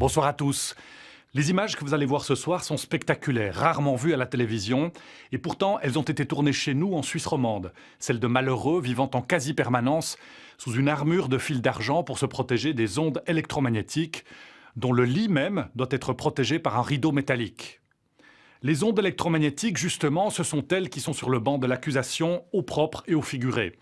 Bonsoir à tous. Les images que vous allez voir ce soir sont spectaculaires, rarement vues à la télévision, et pourtant elles ont été tournées chez nous en Suisse romande, celles de malheureux vivant en quasi-permanence sous une armure de fil d'argent pour se protéger des ondes électromagnétiques, dont le lit même doit être protégé par un rideau métallique. Les ondes électromagnétiques, justement, ce sont elles qui sont sur le banc de l'accusation, au propre et au figuré.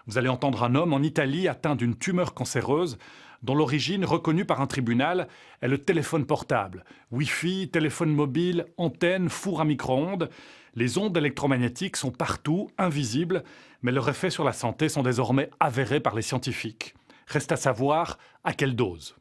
Vous allez entendre un homme en Italie atteint d'une tumeur cancéreuse dont l'origine, reconnue par un tribunal, est le téléphone portable. Wi-Fi, téléphone mobile, antenne, four à micro-ondes. Les ondes électromagnétiques sont partout, invisibles, mais leurs effets sur la santé sont désormais avérés par les scientifiques. Reste à savoir à quelle dose.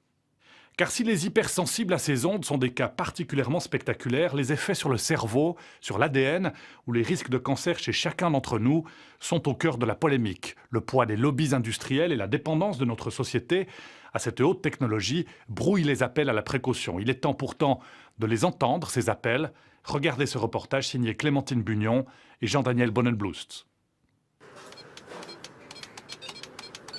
Car si les hypersensibles à ces ondes sont des cas particulièrement spectaculaires, les effets sur le cerveau, sur l'ADN ou les risques de cancer chez chacun d'entre nous sont au cœur de la polémique. Le poids des lobbies industriels et la dépendance de notre société à cette haute technologie brouillent les appels à la précaution. Il est temps pourtant de les entendre, ces appels. Regardez ce reportage signé Clémentine Bugnon et Jean-Daniel Bonnenblust.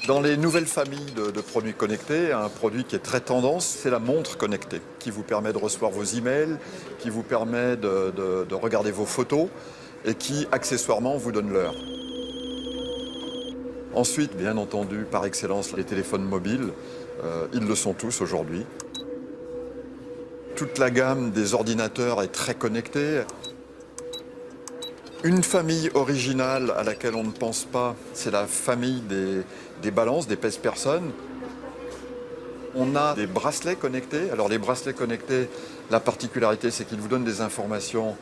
Dans les nouvelles familles de produits connectés, un produit qui est très tendance, c'est la montre connectée, qui vous permet de recevoir vos emails, qui vous permet de regarder vos photos et qui, accessoirement, vous donne l'heure. Ensuite, bien entendu, par excellence, les téléphones mobiles, ils le sont tous aujourd'hui. Toute la gamme des ordinateurs est très connectée. Une famille originale à laquelle on ne pense pas, c'est la famille des balances, des pèse-personnes. On a des bracelets connectés. Alors les bracelets connectés, la particularité, c'est qu'ils vous donnent des informations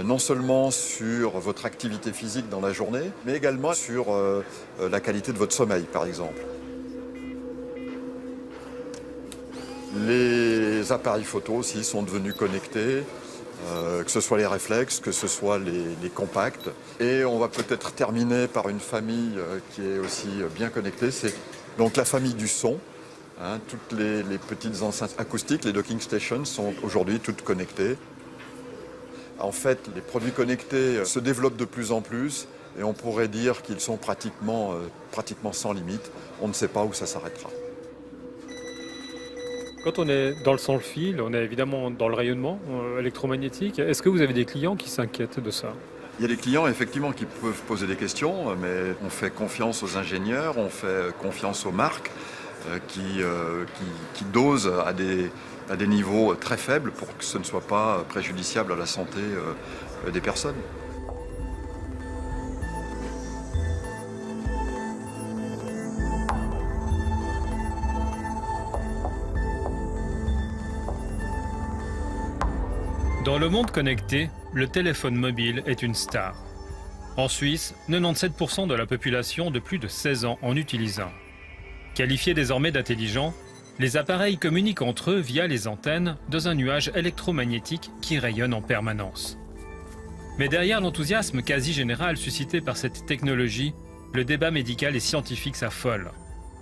non seulement sur votre activité physique dans la journée, mais également sur la qualité de votre sommeil, par exemple. Les appareils photo aussi sont devenus connectés. Que ce soit les réflexes, que ce soit les compacts. Et on va peut-être terminer par une famille qui est aussi bien connectée, c'est donc la famille du son. Toutes les petites enceintes acoustiques, les docking stations, sont aujourd'hui toutes connectées. En fait, les produits connectés se développent de plus en plus et on pourrait dire qu'ils sont pratiquement sans limite. On ne sait pas où ça s'arrêtera. Quand on est dans le sans-fil, on est évidemment dans le rayonnement électromagnétique. Est-ce que vous avez des clients qui s'inquiètent de ça? Il y a des clients effectivement qui peuvent poser des questions, mais on fait confiance aux ingénieurs, on fait confiance aux marques qui dosent à des niveaux très faibles pour que ce ne soit pas préjudiciable à la santé des personnes. Dans le monde connecté, le téléphone mobile est une star. En Suisse, 97% de la population de plus de 16 ans en utilise un. Qualifiés désormais d'intelligents, les appareils communiquent entre eux via les antennes dans un nuage électromagnétique qui rayonne en permanence. Mais derrière l'enthousiasme quasi général suscité par cette technologie, le débat médical et scientifique s'affole.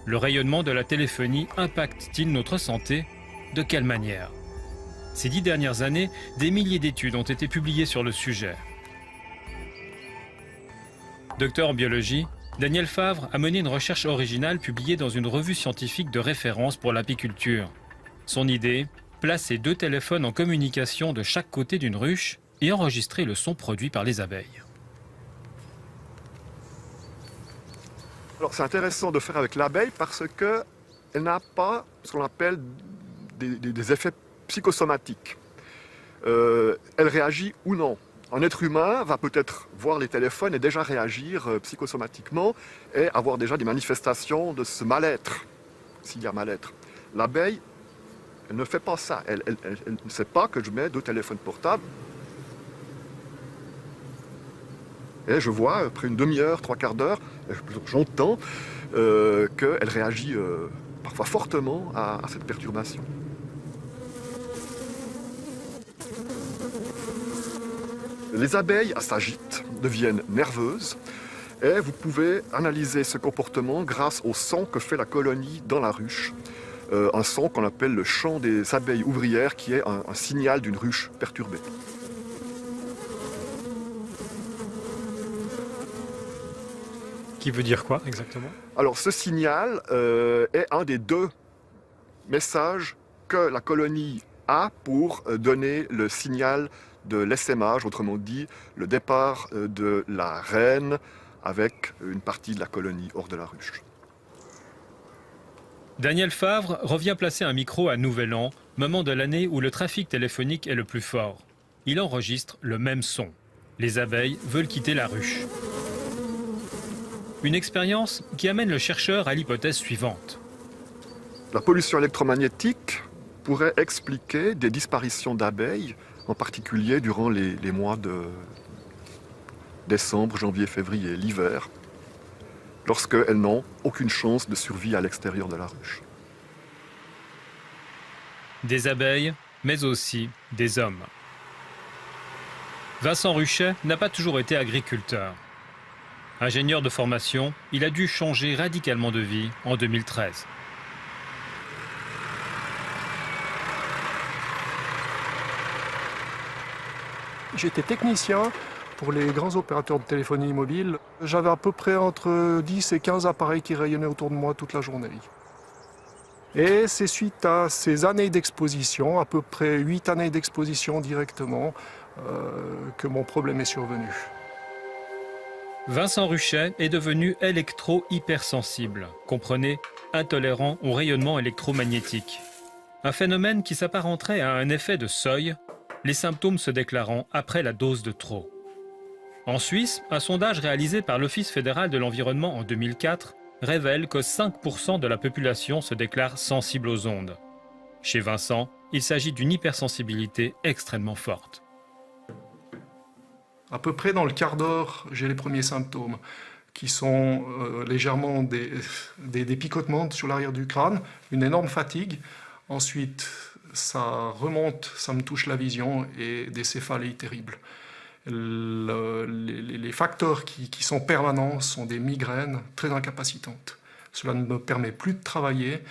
Le rayonnement de la téléphonie impacte-t-il notre santé? De quelle manière? Ces 10 dernières années, des milliers d'études ont été publiées sur le sujet. Docteur en biologie, Daniel Favre a mené une recherche originale publiée dans une revue scientifique de référence pour l'apiculture. Son idée, placer 2 téléphones en communication de chaque côté d'une ruche et enregistrer le son produit par les abeilles. Alors c'est intéressant de faire avec l'abeille parce qu'elle n'a pas ce qu'on appelle des effets psychosomatiques. Elle réagit ou non. Un être humain va peut-être voir les téléphones et déjà réagir psychosomatiquement et avoir déjà des manifestations de ce mal-être, s'il y a mal-être. L'abeille, elle ne fait pas ça. Elle ne sait pas que je mets 2 téléphones portables. Et je vois, après une demi-heure, 3/4 d'heure, j'entends qu'elle réagit parfois fortement à cette perturbation. Les abeilles s'agitent, deviennent nerveuses, et vous pouvez analyser ce comportement grâce au son que fait la colonie dans la ruche. Un son qu'on appelle le chant des abeilles ouvrières, qui est un signal d'une ruche perturbée. Qui veut dire quoi exactement? Alors ce signal est un des 2 messages que la colonie a pour donner le signal de l'essaimage, autrement dit le départ de la reine avec une partie de la colonie hors de la ruche. Daniel Favre revient placer un micro à Nouvel An, moment de l'année où le trafic téléphonique est le plus fort. Il enregistre le même son. Les abeilles veulent quitter la ruche. Une expérience qui amène le chercheur à l'hypothèse suivante. La pollution électromagnétique pourrait expliquer des disparitions d'abeilles, en particulier durant les mois de décembre, janvier, février, l'hiver, lorsqu'elles n'ont aucune chance de survie à l'extérieur de la ruche. Des abeilles, mais aussi des hommes. Vincent Ruchet n'a pas toujours été agriculteur. Ingénieur de formation, il a dû changer radicalement de vie en 2013. J'étais technicien pour les grands opérateurs de téléphonie mobile. J'avais à peu près entre 10 et 15 appareils qui rayonnaient autour de moi toute la journée. Et c'est suite à ces années d'exposition, à peu près 8 années d'exposition directement, que mon problème est survenu. Vincent Ruchet est devenu électro-hypersensible, comprenez, intolérant au rayonnement électromagnétique. Un phénomène qui s'apparenterait à un effet de seuil, les symptômes se déclarant après la dose de trop. En Suisse, un sondage réalisé par l'Office fédéral de l'environnement en 2004 révèle que 5% de la population se déclare sensible aux ondes. Chez Vincent, il s'agit d'une hypersensibilité extrêmement forte. À peu près dans le quart d'heure, j'ai les premiers symptômes qui sont légèrement des picotements sur l'arrière du crâne, une énorme fatigue. Ensuite, ça remonte, ça me touche la vision et des céphalées terribles. Les facteurs qui sont permanents sont des migraines très incapacitantes. Cela ne me permet plus de travailler,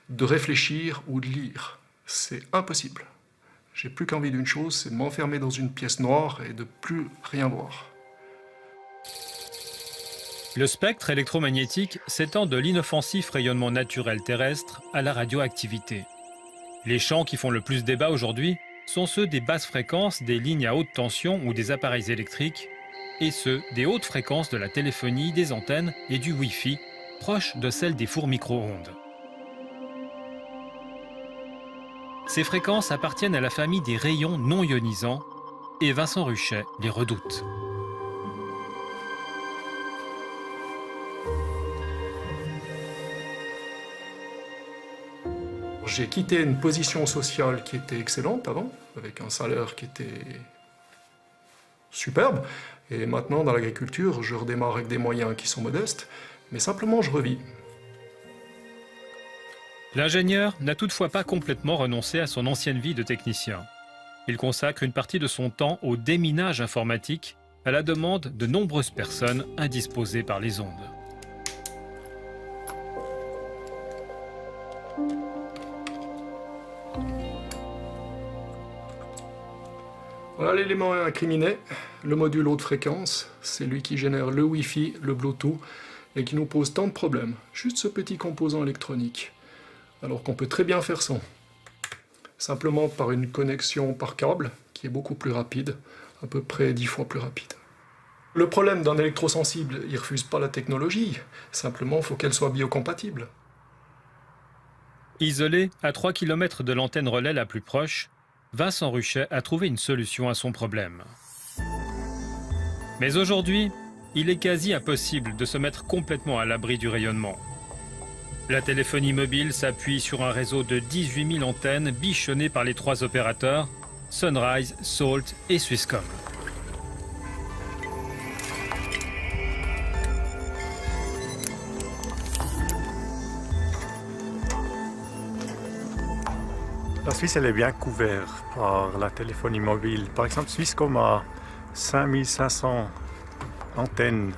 de réfléchir ou de lire. C'est impossible. J'ai plus qu'envie d'une chose, c'est de m'enfermer dans une pièce noire et de plus rien voir. Le spectre électromagnétique s'étend de l'inoffensif rayonnement naturel terrestre à la radioactivité. Les champs qui font le plus débat aujourd'hui sont ceux des basses fréquences des lignes à haute tension ou des appareils électriques, et ceux des hautes fréquences de la téléphonie, des antennes et du Wi-Fi, proches de celles des fours micro-ondes. Ces fréquences appartiennent à la famille des rayons non ionisants, et Vincent Ruchet les redoute. J'ai quitté une position sociale qui était excellente avant, avec un salaire qui était superbe. Et maintenant, dans l'agriculture, je redémarre avec des moyens qui sont modestes, mais simplement je revis. L'ingénieur n'a toutefois pas complètement renoncé à son ancienne vie de technicien. Il consacre une partie de son temps au déminage informatique, à la demande de nombreuses personnes indisposées par les ondes. Voilà l'élément incriminé, le module haute fréquence, c'est lui qui génère le Wi-Fi, le Bluetooth, et qui nous pose tant de problèmes. Juste ce petit composant électronique, alors qu'on peut très bien faire sans. Simplement par une connexion par câble, qui est beaucoup plus rapide, à peu près 10 fois plus rapide. Le problème d'un électrosensible, il ne refuse pas la technologie, simplement il faut qu'elle soit biocompatible. Isolé à 3 km de l'antenne relais la plus proche, Vincent Ruchet a trouvé une solution à son problème. Mais aujourd'hui, il est quasi impossible de se mettre complètement à l'abri du rayonnement. La téléphonie mobile s'appuie sur un réseau de 18 000 antennes bichonnées par les 3 opérateurs, Sunrise, Salt et Swisscom. La Suisse, elle est bien couverte par la téléphonie mobile. Par exemple, Swisscom a 5500 antennes,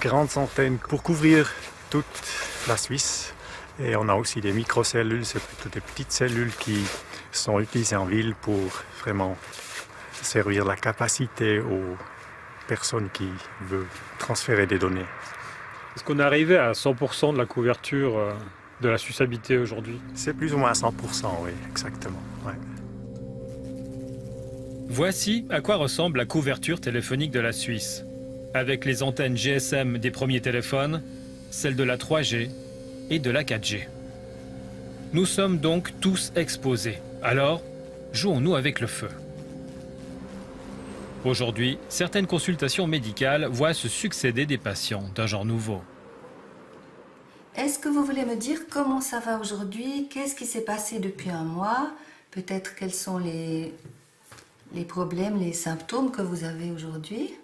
grandes antennes pour couvrir toute la Suisse. Et on a aussi des microcellules, c'est plutôt des petites cellules qui sont utilisées en ville pour vraiment servir la capacité aux personnes qui veulent transférer des données. Est-ce qu'on est arrivé à 100% de la couverture de la Suisse habitée aujourd'hui? C'est plus ou moins 100%, oui, exactement. Ouais. Voici à quoi ressemble la couverture téléphonique de la Suisse, avec les antennes GSM des premiers téléphones, celles de la 3G et de la 4G. Nous sommes donc tous exposés. Alors, jouons-nous avec le feu. Aujourd'hui, certaines consultations médicales voient se succéder des patients d'un genre nouveau. Est-ce que vous voulez me dire comment ça va aujourd'hui? Qu'est-ce qui s'est passé depuis un mois? Peut-être quels sont les problèmes, les symptômes que vous avez aujourd'hui?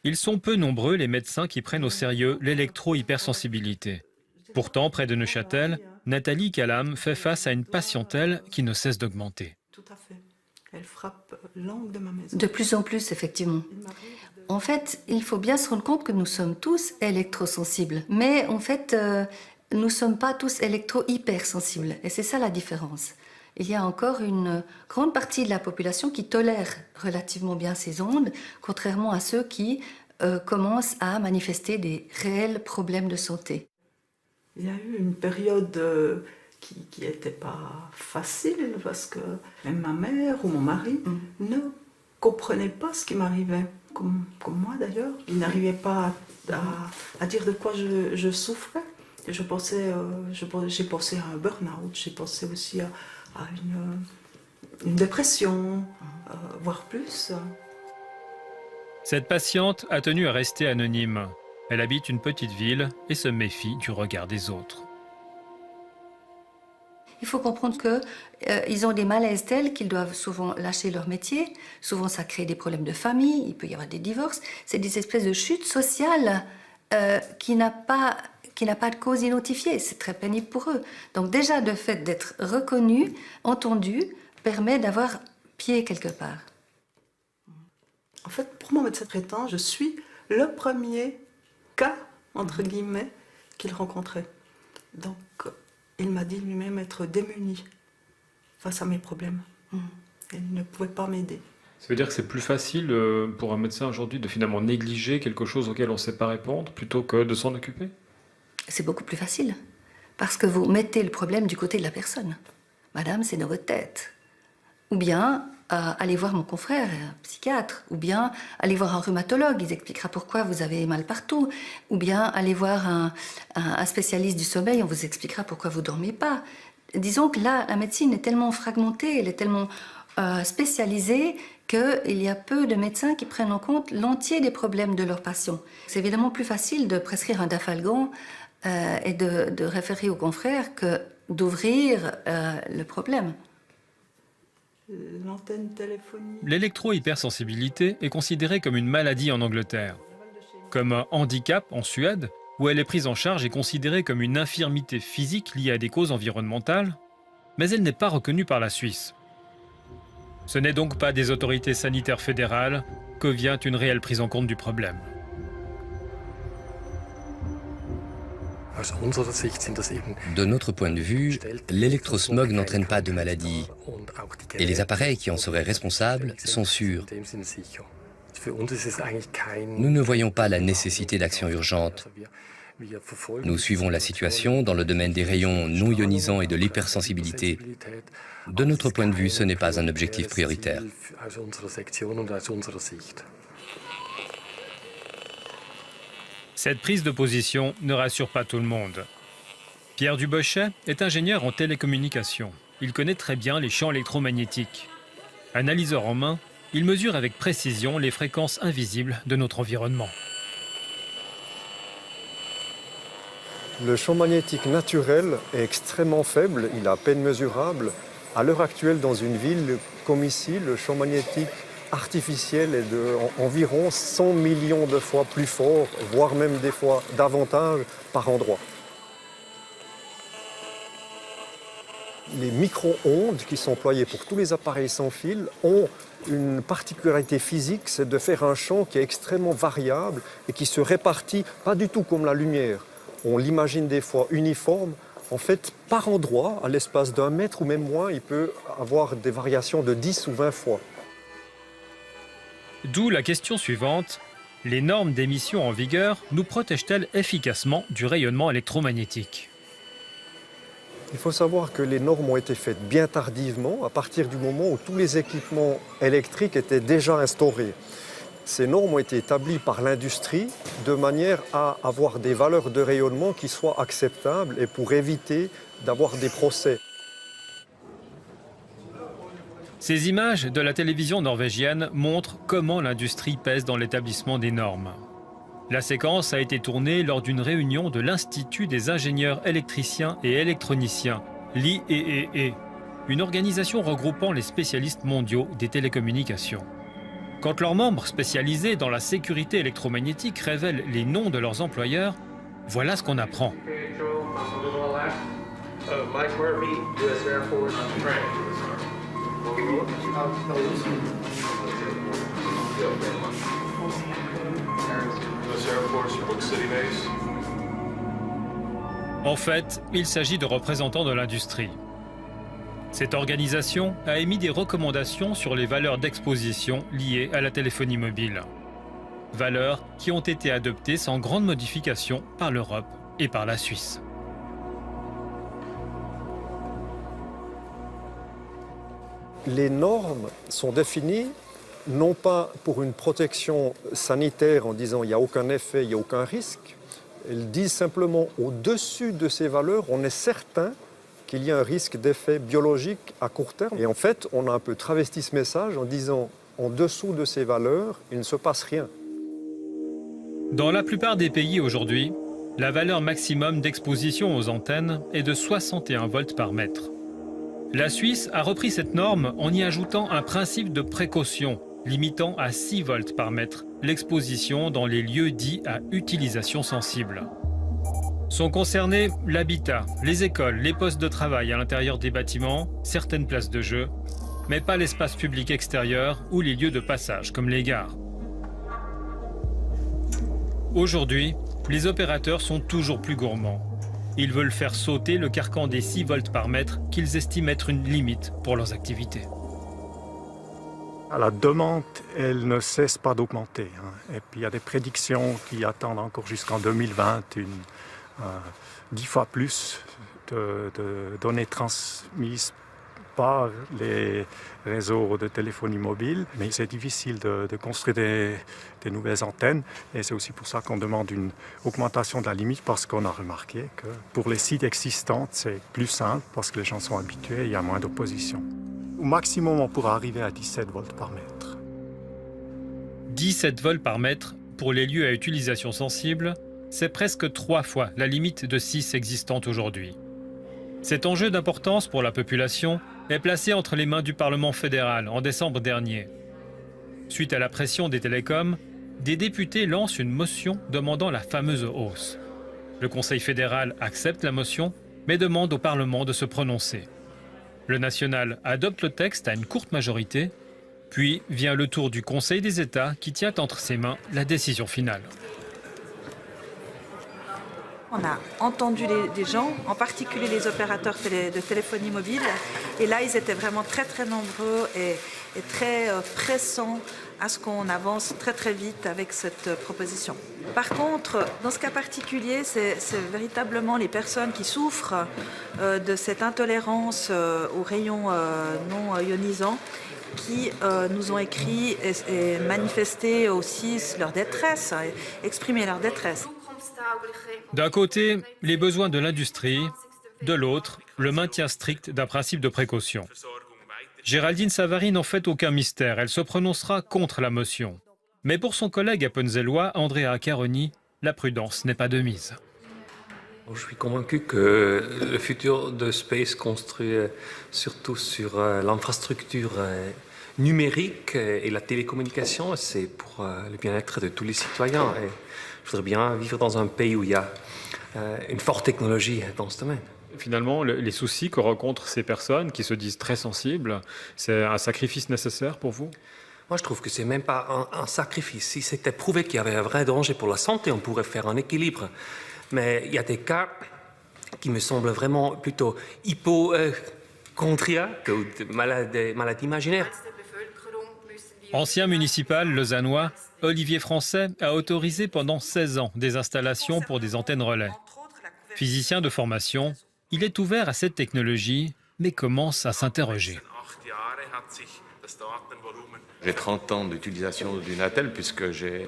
Ils sont peu nombreux les médecins qui prennent au sérieux l'électro-hypersensibilité. Pourtant, près de Neuchâtel, Nathalie Calam fait face à une patientèle qui ne cesse d'augmenter. Tout à fait. Elle frappe l'angle de ma maison. De plus en plus, effectivement. En fait, il faut bien se rendre compte que nous sommes tous électrosensibles. Mais en fait, nous ne sommes pas tous électro-hypersensibles. Et c'est ça la différence. Il y a encore une grande partie de la population qui tolère relativement bien ces ondes, contrairement à ceux qui commencent à manifester des réels problèmes de santé. Il y a eu une période qui n'était pas facile parce que même ma mère ou mon mari ne comprenaient pas ce qui m'arrivait, comme moi d'ailleurs. Ils n'arrivaient pas à dire de quoi je souffrais. J'ai pensé à un burn-out, j'ai pensé aussi à une dépression, voire plus. Cette patiente a tenu à rester anonyme. Elle habite une petite ville et se méfie du regard des autres. Il faut comprendre qu'ils ont des malaises tels qu'ils doivent souvent lâcher leur métier. Souvent, ça crée des problèmes de famille, il peut y avoir des divorces. C'est des espèces de chutes sociales qui n'a pas de cause identifiée. C'est très pénible pour eux. Donc déjà, le fait d'être reconnu, entendu, permet d'avoir pied quelque part. En fait, pour mon médecin traitant, je suis le premier cas, entre guillemets, qu'il rencontrait. Donc, il m'a dit lui-même être démuni face à mes problèmes. Il ne pouvait pas m'aider. Ça veut dire que c'est plus facile pour un médecin aujourd'hui de finalement négliger quelque chose auquel on ne sait pas répondre plutôt que de s'en occuper? C'est beaucoup plus facile, parce que vous mettez le problème du côté de la personne. Madame, c'est dans votre tête. Ou bien, allez voir mon confrère, un psychiatre. Ou bien, allez voir un rhumatologue, il expliquera pourquoi vous avez mal partout. Ou bien, allez voir un spécialiste du sommeil, on vous expliquera pourquoi vous ne dormez pas. Disons que là, la médecine est tellement fragmentée, elle est tellement spécialisée qu'il y a peu de médecins qui prennent en compte l'entier des problèmes de leurs patients. C'est évidemment plus facile de prescrire un dafalgan et de référer au confrère que d'ouvrir le problème. L'antenne téléphonique. L'électro-hypersensibilité est considérée comme une maladie en Angleterre, comme un handicap en Suède, où elle est prise en charge et considérée comme une infirmité physique liée à des causes environnementales, mais elle n'est pas reconnue par la Suisse. Ce n'est donc pas des autorités sanitaires fédérales que vient une réelle prise en compte du problème. De notre point de vue, l'électrosmog n'entraîne pas de maladie et les appareils qui en seraient responsables sont sûrs. Nous ne voyons pas la nécessité d'action urgente. Nous suivons la situation dans le domaine des rayons non ionisants et de l'hypersensibilité. De notre point de vue, ce n'est pas un objectif prioritaire. Cette prise de position ne rassure pas tout le monde. Pierre Dubochet est ingénieur en télécommunications. Il connaît très bien les champs électromagnétiques. Analyseur en main, il mesure avec précision les fréquences invisibles de notre environnement. Le champ magnétique naturel est extrêmement faible, il est à peine mesurable. À l'heure actuelle, dans une ville comme ici, le champ magnétique artificiel est d'environ 100 millions de fois plus fort, voire même des fois davantage par endroit. Les micro-ondes qui sont employées pour tous les appareils sans fil ont une particularité physique, c'est de faire un champ qui est extrêmement variable et qui se répartit pas du tout comme la lumière. On l'imagine des fois uniforme. En fait, par endroit, à l'espace d'1 mètre ou même moins, il peut avoir des variations de 10 ou 20 fois. D'où la question suivante, les normes d'émission en vigueur nous protègent-elles efficacement du rayonnement électromagnétique ? Il faut savoir que les normes ont été faites bien tardivement, à partir du moment où tous les équipements électriques étaient déjà instaurés. Ces normes ont été établies par l'industrie de manière à avoir des valeurs de rayonnement qui soient acceptables et pour éviter d'avoir des procès. Ces images de la télévision norvégienne montrent comment l'industrie pèse dans l'établissement des normes. La séquence a été tournée lors d'une réunion de l'Institut des ingénieurs électriciens et électroniciens, l'IEEE, une organisation regroupant les spécialistes mondiaux des télécommunications. Quand leurs membres spécialisés dans la sécurité électromagnétique révèlent les noms de leurs employeurs, voilà ce qu'on apprend. En fait, il s'agit de représentants de l'industrie. Cette organisation a émis des recommandations sur les valeurs d'exposition liées à la téléphonie mobile. Valeurs qui ont été adoptées sans grande modification par l'Europe et par la Suisse. Les normes sont définies non pas pour une protection sanitaire en disant il n'y a aucun effet, il n'y a aucun risque. Elles disent simplement au-dessus de ces valeurs, on est certain qu'il y a un risque d'effet biologique à court terme. Et en fait, on a un peu travesti ce message en disant en dessous de ces valeurs, il ne se passe rien. Dans la plupart des pays aujourd'hui, la valeur maximum d'exposition aux antennes est de 61 volts par mètre. La Suisse a repris cette norme en y ajoutant un principe de précaution, limitant à 6 volts par mètre l'exposition dans les lieux dits à utilisation sensible. Sont concernés l'habitat, les écoles, les postes de travail à l'intérieur des bâtiments, certaines places de jeu, mais pas l'espace public extérieur ou les lieux de passage comme les gares. Aujourd'hui, les opérateurs sont toujours plus gourmands. Ils veulent faire sauter le carcan des 6 volts par mètre qu'ils estiment être une limite pour leurs activités. La demande, elle ne cesse pas d'augmenter. Et puis il y a des prédictions qui attendent encore jusqu'en 2020 10 fois plus de données transmises par les réseaux de téléphonie mobile. Mais c'est difficile de construire des nouvelles antennes. Et c'est aussi pour ça qu'on demande une augmentation de la limite, parce qu'on a remarqué que pour les sites existants, c'est plus simple parce que les gens sont habitués et il y a moins d'opposition. Au maximum, on pourra arriver à 17 volts par mètre. 17 volts par mètre pour les lieux à utilisation sensible, c'est presque 3 fois la limite de 6 existante aujourd'hui. Cet enjeu d'importance pour la population est placé entre les mains du Parlement fédéral en décembre dernier. Suite à la pression des télécoms, des députés lancent une motion demandant la fameuse hausse. Le Conseil fédéral accepte la motion, mais demande au Parlement de se prononcer. Le national adopte le texte à une courte majorité, puis vient le tour du Conseil des États qui tient entre ses mains la décision finale. On a entendu des gens, en particulier les opérateurs de téléphonie mobile, et là ils étaient vraiment très nombreux et très pressants à ce qu'on avance très vite avec cette proposition. Par contre, dans ce cas particulier, c'est véritablement les personnes qui souffrent de cette intolérance aux rayons non ionisants qui nous ont écrit et manifesté aussi leur détresse, exprimé leur détresse. D'un côté, les besoins de l'industrie, de l'autre, le maintien strict d'un principe de précaution. Géraldine Savary n'en fait aucun mystère, elle se prononcera contre la motion. Mais pour son collègue appenzellois, Andrea Caroni, la prudence n'est pas de mise. Je suis convaincu que le futur de Space construit surtout sur l'infrastructure numérique et la télécommunication, c'est pour le bien-être de tous les citoyens. Et je voudrais bien vivre dans un pays où il y a une forte technologie dans ce domaine. Finalement, les soucis que rencontrent ces personnes qui se disent très sensibles, c'est un sacrifice nécessaire pour vous ? Moi, je trouve que c'est même pas un sacrifice. Si c'était prouvé qu'il y avait un vrai danger pour la santé, on pourrait faire un équilibre. Mais il y a des cas qui me semblent vraiment plutôt hypochondriaques ou de maladies imaginaires. Ancien municipal lausannois, Olivier Français a autorisé pendant 16 ans des installations pour des antennes relais. Physicien de formation, Il est ouvert à cette technologie, mais commence à s'interroger. J'ai 30 ans d'utilisation du Natel puisque j'ai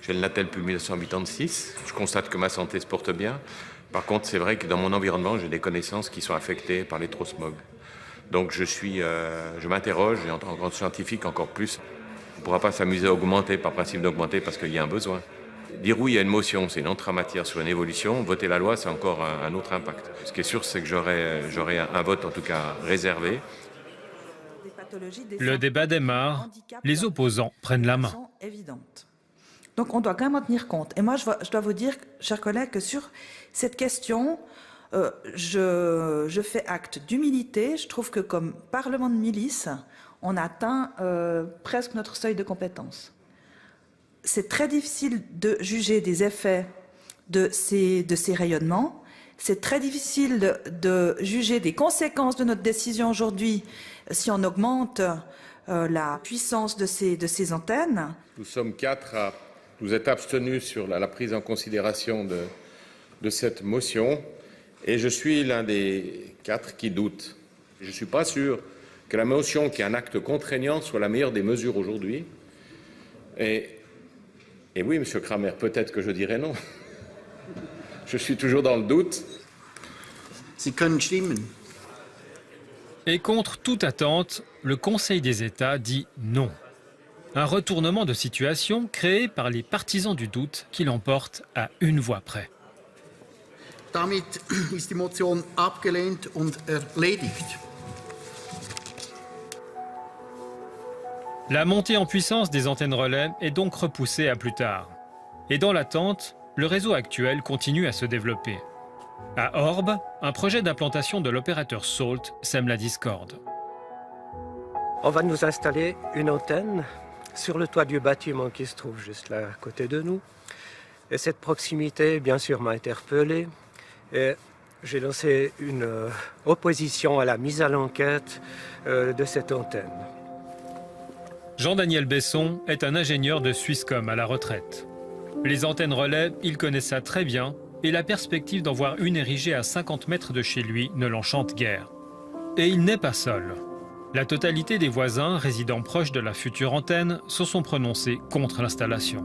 le Natel depuis 1986. Je constate que ma santé se porte bien. Par contre, c'est vrai que dans mon environnement, j'ai des connaissances qui sont affectées par l'électrosmog. Donc je m'interroge, et en tant que scientifique encore plus, on ne pourra pas s'amuser à augmenter par principe d'augmenter parce qu'il y a un besoin. Dire oui à une motion, c'est une entrée en matière sur une évolution. Voter la loi, c'est encore un autre impact. Ce qui est sûr, c'est que j'aurai un vote, en tout cas réservé. Le débat démarre. Les opposants prennent la main. Donc on doit quand même en tenir compte. Et moi, je dois vous dire, chers collègues, que sur cette question, je fais acte d'humilité. Je trouve que comme Parlement de milice, on atteint presque notre seuil de compétence. C'est très difficile de juger des effets de ces rayonnements. C'est très difficile de juger des conséquences de notre décision aujourd'hui si on augmente la puissance de ces antennes. Nous sommes 4 à nous être abstenus sur la prise en considération de cette motion et je suis l'un des 4 qui doute. Je ne suis pas sûr que la motion qui est un acte contraignant soit la meilleure des mesures aujourd'hui. Et oui, Monsieur Kramer, peut-être que je dirais non. Je suis toujours dans le doute. Et contre toute attente, le Conseil des États dit non. Un retournement de situation créé par les partisans du doute qui l'emportent à une voix près. Damit ist die Motion abgelehnt und erledigt. La montée en puissance des antennes relais est donc repoussée à plus tard. Et dans l'attente, le réseau actuel continue à se développer. À Orbe, un projet d'implantation de l'opérateur Salt sème la discorde. On va nous installer une antenne sur le toit du bâtiment qui se trouve juste là à côté de nous. Et cette proximité, bien sûr, m'a interpellé. Et j'ai lancé une opposition à la mise à l'enquête de cette antenne. Jean-Daniel Besson est un ingénieur de Swisscom à la retraite. Les antennes relais, il connaît ça très bien, et la perspective d'en voir une érigée à 50 mètres de chez lui ne l'enchante guère. Et il n'est pas seul. La totalité des voisins résidant proches de la future antenne se sont prononcés contre l'installation.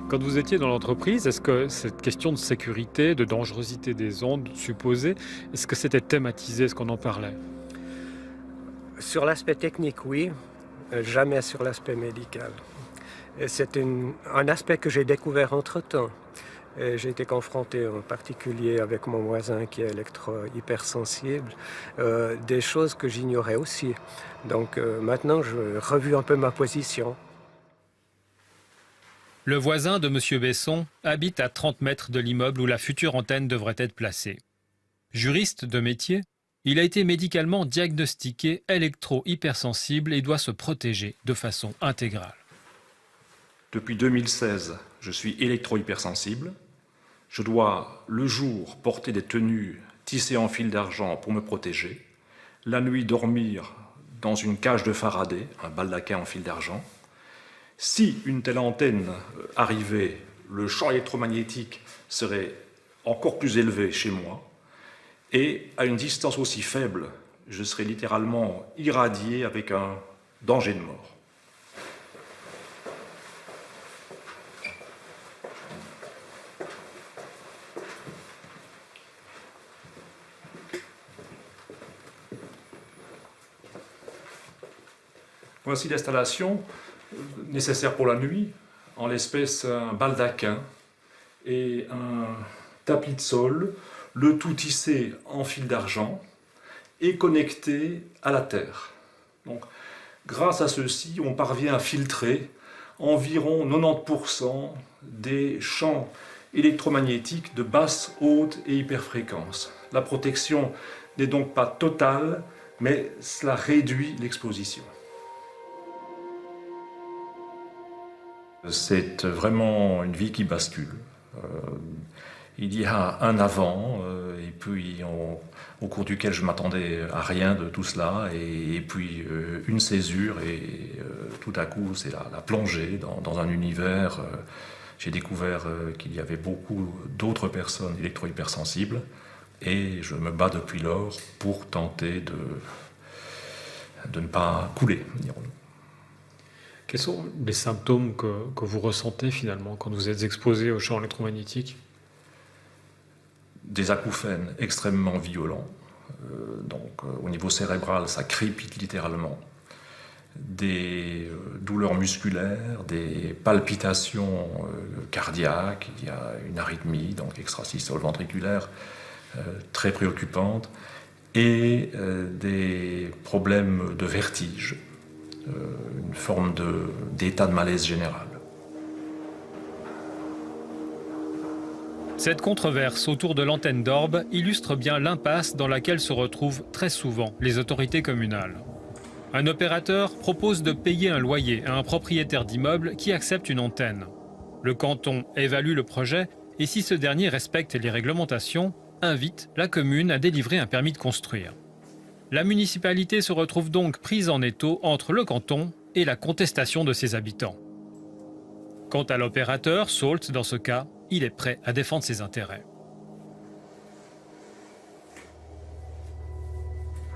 Quand vous étiez dans l'entreprise, est-ce que cette question de sécurité, de dangerosité des ondes supposées, est-ce que c'était thématisé, est-ce qu'on en parlait? Sur l'aspect technique, oui. Jamais sur l'aspect médical. C'est un aspect que j'ai découvert entre-temps. J'ai été confronté en particulier avec mon voisin qui est électro-hypersensible, des choses que j'ignorais aussi. Donc maintenant, je revu un peu ma position. Le voisin de M. Besson habite à 30 mètres de l'immeuble où la future antenne devrait être placée. Juriste de métier, il a été médicalement diagnostiqué électro-hypersensible et doit se protéger de façon intégrale. Depuis 2016, je suis électro-hypersensible. Je dois, le jour, porter des tenues tissées en fil d'argent pour me protéger. La nuit, dormir dans une cage de Faraday, un baldaquin en fil d'argent. Si une telle antenne arrivait, le champ électromagnétique serait encore plus élevé chez moi. Et à une distance aussi faible, je serais littéralement irradié avec un danger de mort. Voici l'installation nécessaire pour la nuit, en l'espèce un baldaquin et un tapis de sol, le tout tissé en fil d'argent et connecté à la terre. Donc, grâce à ceci, on parvient à filtrer environ 90% des champs électromagnétiques de basse, haute et hyperfréquence. La protection n'est donc pas totale, mais cela réduit l'exposition. C'est vraiment une vie qui bascule. Il y a un avant, et puis au cours duquel je m'attendais à rien de tout cela, et puis une césure, et tout à coup c'est la plongée dans un univers. J'ai découvert qu'il y avait beaucoup d'autres personnes électro-hypersensibles, Et je me bats depuis lors pour tenter de ne pas couler, dirons-nous. Quels sont les symptômes que vous ressentez finalement quand vous êtes exposé aux champs électromagnétiques? Des acouphènes extrêmement violents. Au niveau cérébral, ça crépite littéralement. Des douleurs musculaires, des palpitations cardiaques, il y a une arythmie, donc extrasystole ventriculaire, très préoccupante, et des problèmes de vertige, une forme d'état de malaise général. Cette controverse autour de l'antenne d'Orbe illustre bien l'impasse dans laquelle se retrouvent très souvent les autorités communales. Un opérateur propose de payer un loyer à un propriétaire d'immeuble qui accepte une antenne. Le canton évalue le projet et si ce dernier respecte les réglementations, invite la commune à délivrer un permis de construire. La municipalité se retrouve donc prise en étau entre le canton et la contestation de ses habitants. Quant à l'opérateur, Salt, dans ce cas, il est prêt à défendre ses intérêts.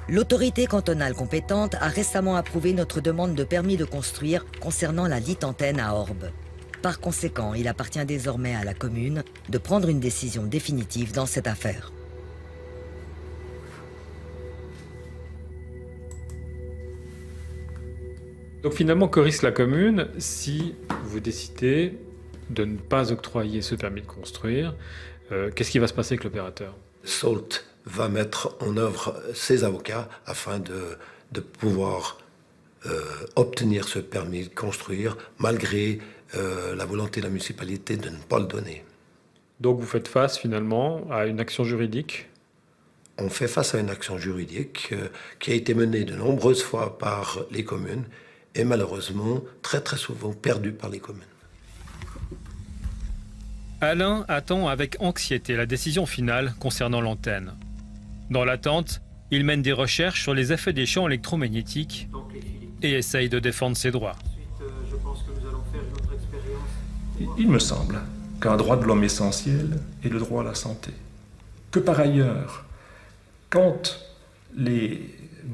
L'autorité cantonale compétente a récemment approuvé notre demande de permis de construire concernant la dite antenne à Orbe. Par conséquent, il appartient désormais à la commune de prendre une décision définitive dans cette affaire. Donc finalement, que risque la commune si vous décidez de ne pas octroyer ce permis de construire? Qu'est-ce qui va se passer avec l'opérateur? Salt va mettre en œuvre ses avocats afin de pouvoir obtenir ce permis de construire malgré la volonté de la municipalité de ne pas le donner. Donc vous faites face finalement à une action juridique? On fait face à une action juridique qui a été menée de nombreuses fois par les communes et malheureusement très souvent perdue par les communes. Alain attend avec anxiété la décision finale concernant l'antenne. Dans l'attente, il mène des recherches sur les effets des champs électromagnétiques et essaye de défendre ses droits. Il me semble qu'un droit de l'homme essentiel est le droit à la santé. Que par ailleurs, quand une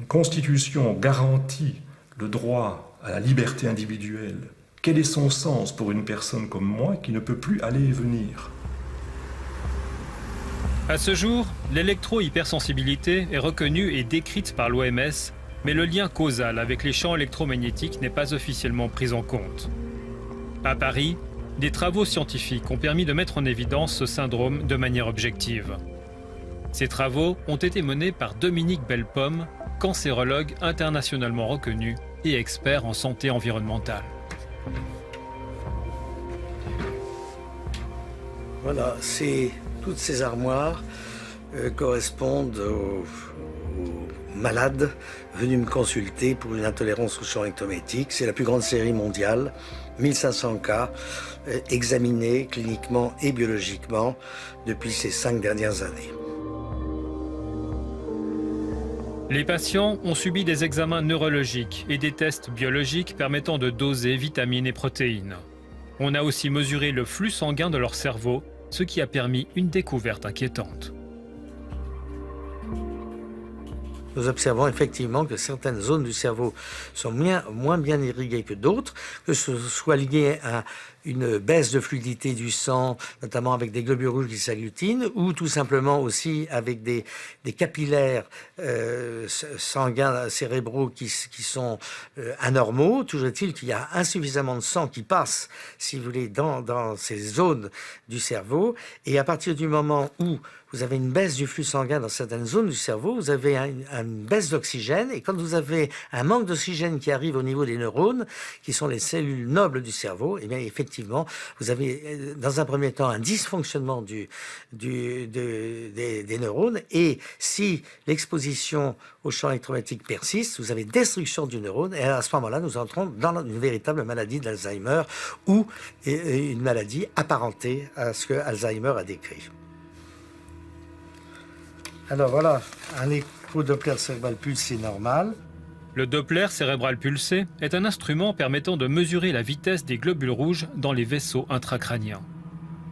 constitution garantit le droit à la liberté individuelle, quel est son sens pour une personne comme moi qui ne peut plus aller et venir? À ce jour, l'électro-hypersensibilité est reconnue et décrite par l'OMS, mais le lien causal avec les champs électromagnétiques n'est pas officiellement pris en compte. À Paris, des travaux scientifiques ont permis de mettre en évidence ce syndrome de manière objective. Ces travaux ont été menés par Dominique Bellepomme, cancérologue internationalement reconnu et expert en santé environnementale. Voilà, toutes ces armoires correspondent aux malades venus me consulter pour une intolérance aux champs électromagnétiques. C'est la plus grande série mondiale, 1500 cas examinés cliniquement et biologiquement depuis ces 5 dernières années. Les patients ont subi des examens neurologiques et des tests biologiques permettant de doser vitamines et protéines. On a aussi mesuré le flux sanguin de leur cerveau, ce qui a permis une découverte inquiétante. Nous observons effectivement que certaines zones du cerveau sont moins bien irriguées que d'autres, que ce soit lié à une baisse de fluidité du sang, notamment avec des globules rouges qui s'agglutinent, ou tout simplement aussi avec des capillaires sanguins cérébraux qui sont anormaux. Toujours est-il qu'il y a insuffisamment de sang qui passe, si vous voulez, dans ces zones du cerveau. Et à partir du moment où vous avez une baisse du flux sanguin dans certaines zones du cerveau, vous avez une baisse d'oxygène. Et quand vous avez un manque d'oxygène qui arrive au niveau des neurones, qui sont les cellules nobles du cerveau, eh bien, effectivement, vous avez dans un premier temps un dysfonctionnement des neurones. Et si l'exposition au champ électromagnétique persiste, vous avez destruction du neurone. Et à ce moment-là, nous entrons dans une véritable maladie d'Alzheimer ou une maladie apparentée à ce que Alzheimer a décrit. Alors voilà, un écho-doppler cérébral pulsé normal. Le Doppler cérébral pulsé est un instrument permettant de mesurer la vitesse des globules rouges dans les vaisseaux intracrâniens.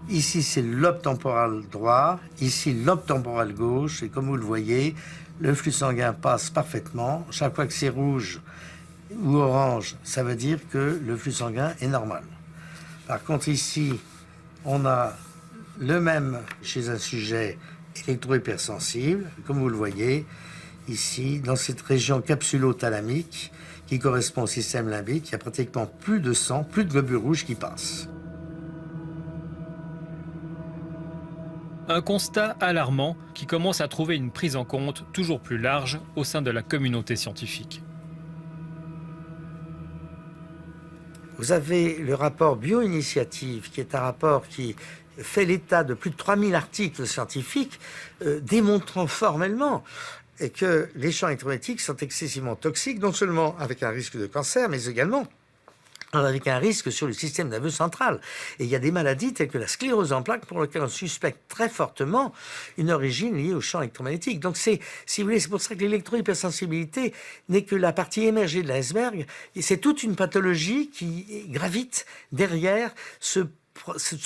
Ici, c'est le lobe temporal droit, ici, le lobe temporal gauche, et comme vous le voyez, le flux sanguin passe parfaitement. Chaque fois que c'est rouge ou orange, ça veut dire que le flux sanguin est normal. Par contre, ici, on a le même chez un sujet électro-hypersensible, comme vous le voyez, ici, dans cette région capsulo-thalamique, qui correspond au système limbique, il y a pratiquement plus de sang, plus de globules rouges qui passent. Un constat alarmant qui commence à trouver une prise en compte toujours plus large au sein de la communauté scientifique. Vous avez le rapport Bioinitiative, qui est un rapport qui fait l'état de plus de 3000 articles scientifiques démontrant formellement que les champs électromagnétiques sont excessivement toxiques, non seulement avec un risque de cancer, mais également avec un risque sur le système nerveux central. Et il y a des maladies telles que la sclérose en plaques pour lesquelles on suspecte très fortement une origine liée au champ électromagnétique. Donc si vous voulez, c'est pour ça que l'électro-hypersensibilité n'est que la partie émergée de l'iceberg. C'est toute une pathologie qui gravite derrière ce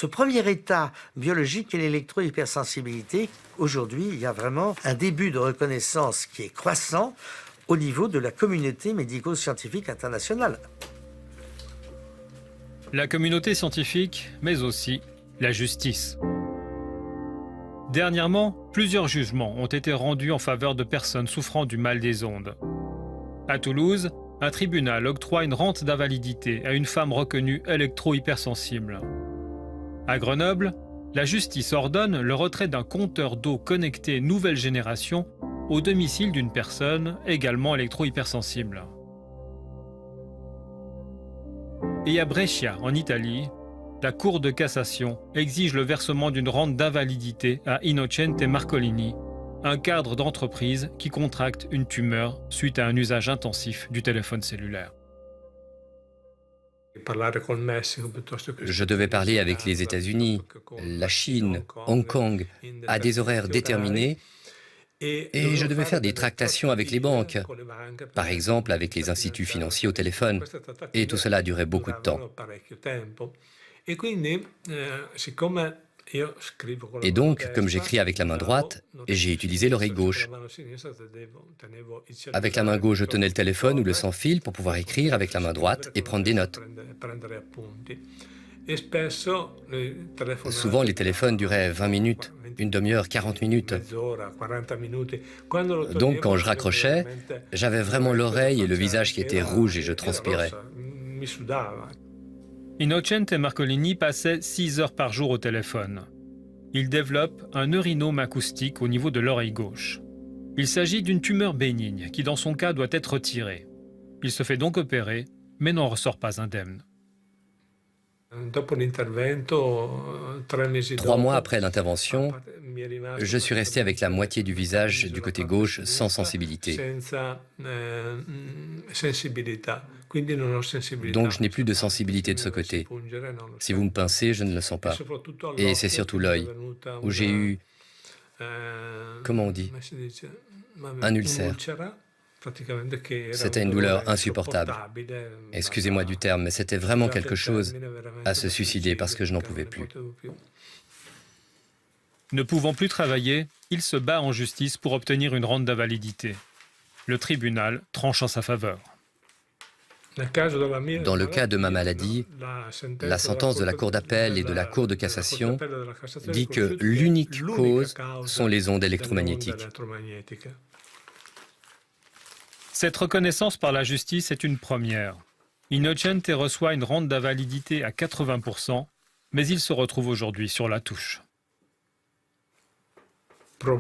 premier état biologique qu'est l'électro-hypersensibilité. Aujourd'hui, il y a vraiment un début de reconnaissance qui est croissant au niveau de la communauté médico-scientifique internationale. La communauté scientifique, mais aussi la justice. Dernièrement, plusieurs jugements ont été rendus en faveur de personnes souffrant du mal des ondes. À Toulouse, un tribunal octroie une rente d'invalidité à une femme reconnue électro-hypersensible. À Grenoble, la justice ordonne le retrait d'un compteur d'eau connecté nouvelle génération au domicile d'une personne également électro-hypersensible. Et à Brescia, en Italie, la Cour de cassation exige le versement d'une rente d'invalidité à Innocente Marcolini, un cadre d'entreprise qui contracte une tumeur suite à un usage intensif du téléphone cellulaire. Je devais parler avec les États-Unis, la Chine, Hong Kong, à des horaires déterminés, et je devais faire des tractations avec les banques, par exemple avec les instituts financiers au téléphone, et tout cela durait beaucoup de temps. Et donc, comme j'écris avec la main droite, j'ai utilisé l'oreille gauche. Avec la main gauche, je tenais le téléphone ou le sans-fil pour pouvoir écrire avec la main droite et prendre des notes. Souvent, les téléphones duraient 20 minutes, une demi-heure, 40 minutes. Donc, quand je raccrochais, j'avais vraiment l'oreille et le visage qui étaient rouges et je transpirais. Innocente Marcolini passait 6 heures par jour au téléphone. Il développe un neurinome acoustique au niveau de l'oreille gauche. Il s'agit d'une tumeur bénigne qui, dans son cas, doit être retirée. Il se fait donc opérer, mais n'en ressort pas indemne. 3 mois après l'intervention, je suis resté avec la moitié du visage du côté gauche sans sensibilité. Donc je n'ai plus de sensibilité de ce côté. Si vous me pincez, je ne le sens pas. Et c'est surtout l'œil, où j'ai eu, comment on dit, un ulcère. C'était une douleur insupportable. Excusez-moi du terme, mais c'était vraiment quelque chose à se suicider parce que je n'en pouvais plus. Ne pouvant plus travailler, il se bat en justice pour obtenir une rente d'invalidité. Le tribunal tranche en sa faveur. Dans le cas de ma maladie, la sentence de la Cour d'appel et de la Cour de cassation dit que l'unique cause sont les ondes électromagnétiques. Cette reconnaissance par la justice est une première. Innocente reçoit une rente d'invalidité à 80%, mais il se retrouve aujourd'hui sur la touche. Le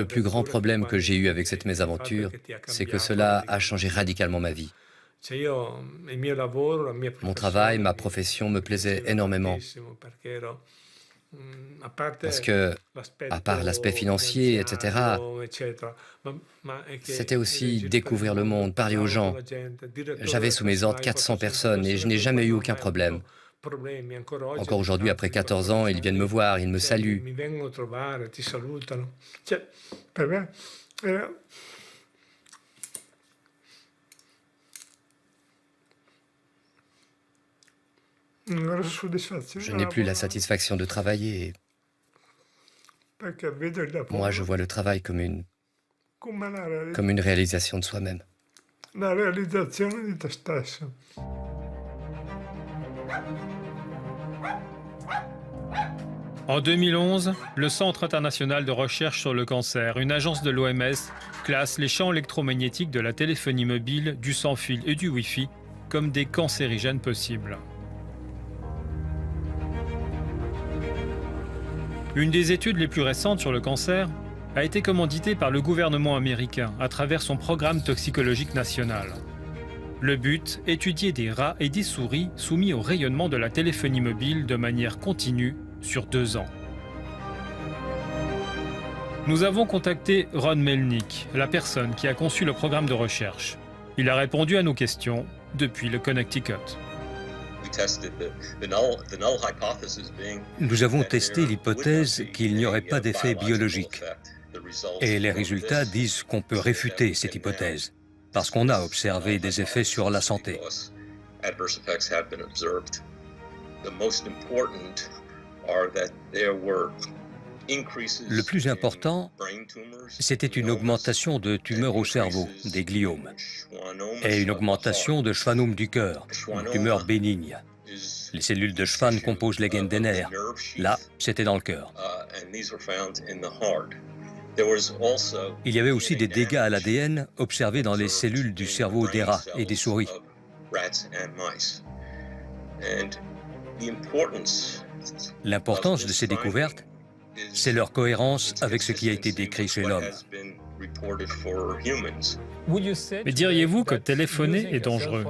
plus grand problème que j'ai eu avec cette mésaventure, c'est que cela a changé radicalement ma vie. Mon travail, ma profession me plaisaient énormément. Parce que, à part l'aspect financier, etc., c'était aussi découvrir le monde, parler aux gens. J'avais sous mes ordres 400 personnes et je n'ai jamais eu aucun problème. Encore aujourd'hui, après 14 ans, ils viennent me voir, ils me saluent. Je n'ai plus la satisfaction de travailler. Moi, je vois le travail comme une réalisation de soi-même. En 2011, le Centre international de recherche sur le cancer, une agence de l'OMS, classe les champs électromagnétiques de la téléphonie mobile, du sans-fil et du Wi-Fi comme des cancérigènes possibles. Une des études les plus récentes sur le cancer a été commanditée par le gouvernement américain à travers son programme toxicologique national. Le but, étudier des rats et des souris soumis au rayonnement de la téléphonie mobile de manière continue sur 2 ans. Nous avons contacté Ron Melnick, la personne qui a conçu le programme de recherche. Il a répondu à nos questions depuis le Connecticut. Nous avons testé l'hypothèse qu'il n'y aurait pas d'effet biologique. Et les résultats disent qu'on peut réfuter cette hypothèse, parce qu'on a observé des effets sur la santé. Le plus important, c'était une augmentation de tumeurs au cerveau, des gliomes, et une augmentation de schwannome du cœur, une tumeur bénigne. Les cellules de Schwann composent les gaines des nerfs. Là, c'était dans le cœur. Il y avait aussi des dégâts à l'ADN observés dans les cellules du cerveau des rats et des souris. L'importance de ces découvertes, c'est leur cohérence avec ce qui a été décrit chez l'homme. Mais diriez-vous que téléphoner est dangereux?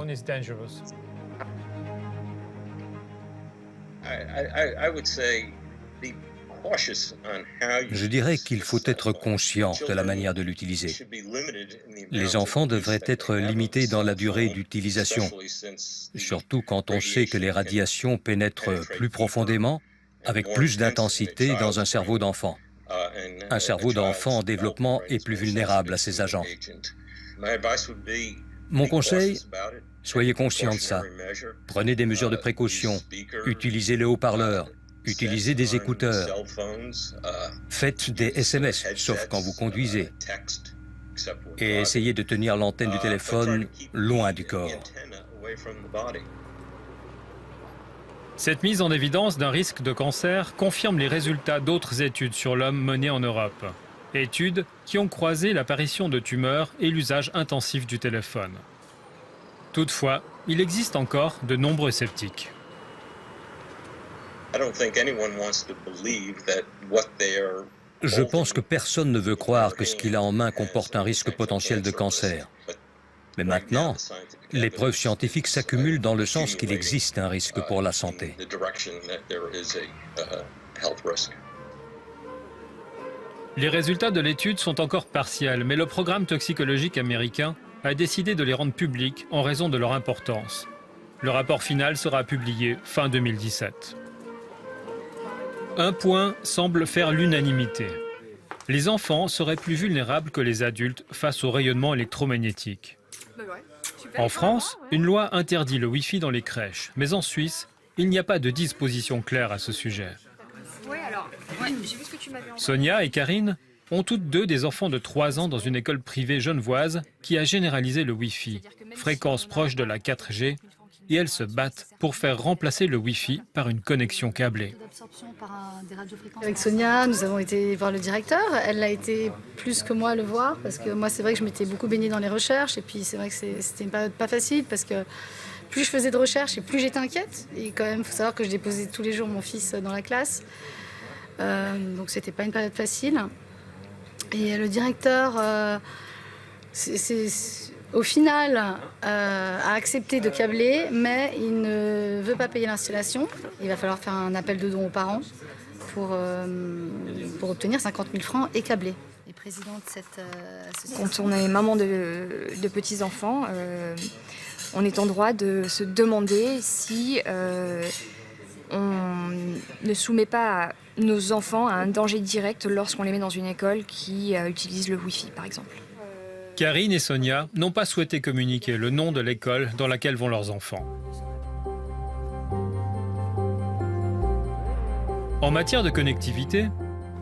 Je dirais qu'il faut être conscient de la manière de l'utiliser. Les enfants devraient être limités dans la durée d'utilisation, surtout quand on sait que les radiations pénètrent plus profondément, avec plus d'intensité dans un cerveau d'enfant. Un cerveau d'enfant en développement est plus vulnérable à ces agents. Mon conseil, soyez conscient de ça. Prenez des mesures de précaution, utilisez le haut-parleur, utilisez des écouteurs, faites des SMS, sauf quand vous conduisez, et essayez de tenir l'antenne du téléphone loin du corps. Cette mise en évidence d'un risque de cancer confirme les résultats d'autres études sur l'homme menées en Europe. Études qui ont croisé l'apparition de tumeurs et l'usage intensif du téléphone. Toutefois, il existe encore de nombreux sceptiques. Je pense que personne ne veut croire que ce qu'il a en main comporte un risque potentiel de cancer. Mais maintenant, les preuves scientifiques s'accumulent dans le sens qu'il existe un risque pour la santé. Les résultats de l'étude sont encore partiels, mais le programme toxicologique américain a décidé de les rendre publics en raison de leur importance. Le rapport final sera publié fin 2017. Un point semble faire l'unanimité. Les enfants seraient plus vulnérables que les adultes face au rayonnement électromagnétique. En France, une loi interdit le Wi-Fi dans les crèches, mais en Suisse, il n'y a pas de disposition claire à ce sujet. Sonia et Karine ont toutes deux des enfants de 3 ans dans une école privée genevoise qui a généralisé le Wi-Fi, fréquence proche de la 4G, et elles se battent pour faire remplacer le Wi-Fi par une connexion câblée. Avec Sonia, nous avons été voir le directeur. Elle a été plus que moi le voir, parce que moi, c'est vrai que je m'étais beaucoup baignée dans les recherches, et puis c'est vrai que c'était une période pas facile, parce que plus je faisais de recherches et plus j'étais inquiète. Et quand même, il faut savoir que je déposais tous les jours mon fils dans la classe. Donc c'était pas une période facile. Et le directeur, au final, a accepté de câbler, mais il ne veut pas payer l'installation. Il va falloir faire un appel de dons aux parents pour obtenir 50 000 francs et câbler. Et président de cette association. Quand on est maman de petits-enfants, on est en droit de se demander si on ne soumet pas nos enfants à un danger direct lorsqu'on les met dans une école qui utilise le Wi-Fi, par exemple. Karine et Sonia n'ont pas souhaité communiquer le nom de l'école dans laquelle vont leurs enfants. En matière de connectivité,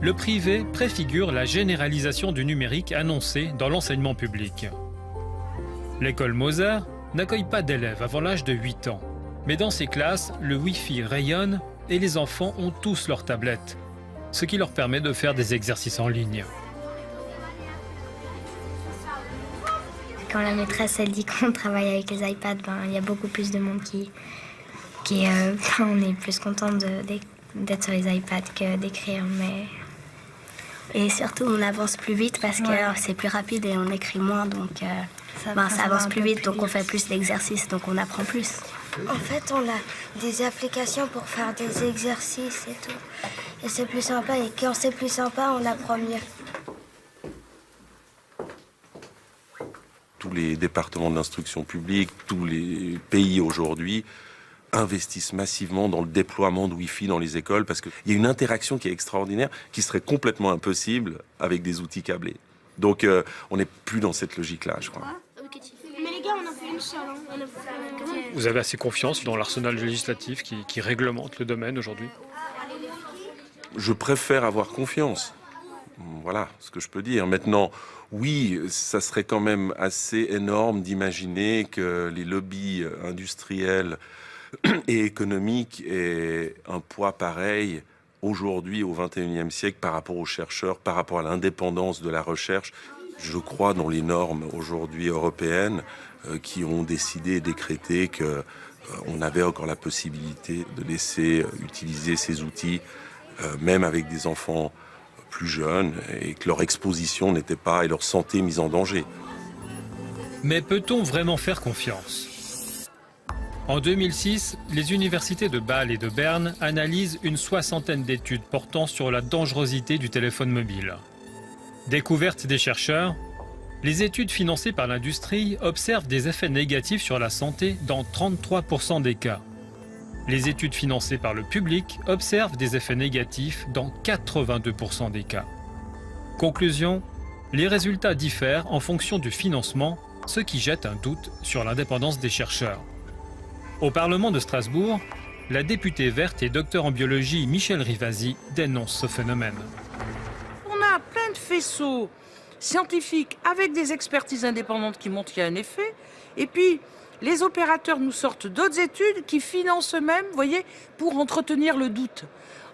le privé préfigure la généralisation du numérique annoncée dans l'enseignement public. L'école Mozart n'accueille pas d'élèves avant l'âge de 8 ans, mais dans ses classes, le Wi-Fi rayonne et les enfants ont tous leur tablette, ce qui leur permet de faire des exercices en ligne. Quand la maîtresse elle dit qu'on travaille avec les iPads, il y a beaucoup plus de monde on est plus content d'être sur les iPads que d'écrire, mais et surtout on avance plus vite parce que c'est plus rapide et on écrit moins, donc ça avance plus vite, donc on fait plus d'exercices, donc on apprend plus. En fait, on a des applications pour faire des exercices et tout, et c'est plus sympa, et quand c'est plus sympa, on apprend mieux. Tous les départements de l'instruction publique, tous les pays aujourd'hui investissent massivement dans le déploiement de Wi-Fi dans les écoles parce qu'il y a une interaction qui est extraordinaire, qui serait complètement impossible avec des outils câblés. Donc on n'est plus dans cette logique-là, je crois. Mais les gars, on en fait une seule. Vous avez assez confiance dans l'arsenal législatif qui réglemente le domaine aujourd'hui? Je préfère avoir confiance. Voilà ce que je peux dire. Maintenant, oui, ça serait quand même assez énorme d'imaginer que les lobbies industriels et économiques aient un poids pareil aujourd'hui au XXIe siècle par rapport aux chercheurs, par rapport à l'indépendance de la recherche. Je crois dans les normes aujourd'hui européennes qui ont décidé et décrété qu'on avait encore la possibilité de laisser utiliser ces outils, même avec des enfants plus jeunes, et que leur exposition n'était pas et leur santé mise en danger. Mais peut-on vraiment faire confiance? En 2006, les universités de Bâle et de Berne analysent une 60aine d'études portant sur la dangerosité du téléphone mobile. Découverte des chercheurs, les études financées par l'industrie observent des effets négatifs sur la santé dans 33% des cas. Les études financées par le public observent des effets négatifs dans 82% des cas. Conclusion, les résultats diffèrent en fonction du financement, ce qui jette un doute sur l'indépendance des chercheurs. Au Parlement de Strasbourg, la députée verte et docteur en biologie Michel Rivasi dénonce ce phénomène. On a plein de faisceaux scientifiques avec des expertises indépendantes qui montrent qu'il y a un effet, et puis les opérateurs nous sortent d'autres études qui financent eux-mêmes, vous voyez, pour entretenir le doute.